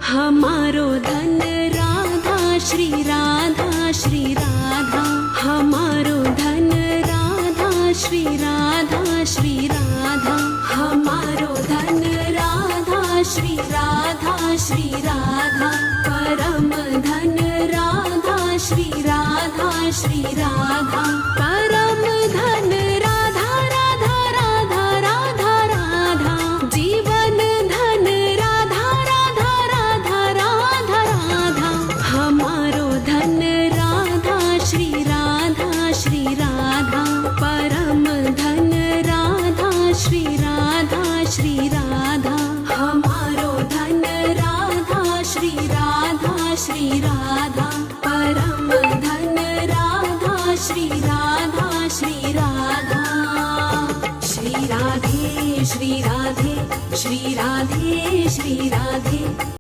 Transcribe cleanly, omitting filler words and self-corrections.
हमारो धन राधा श्री राधा श्री राधा, हमारो धन राधा श्री राधा श्री राधा, हमारो धन राधा श्री राधा श्री राधा, परम धन राधा श्री राधा श्री राधा, परम धन राधा राधा राधा राधा राधा, जीवन धन राधा राधा राधा राधा राधा, हमारो धन राधा श्री राधा श्री राधा, परम धन राधा श्री राधा श्री राधा, हमारो धन राधा श्री राधा श्री राधा, परम धन राधा श्री राधा श्री राधा। श्री राधे श्री राधे श्री राधे श्री राधे।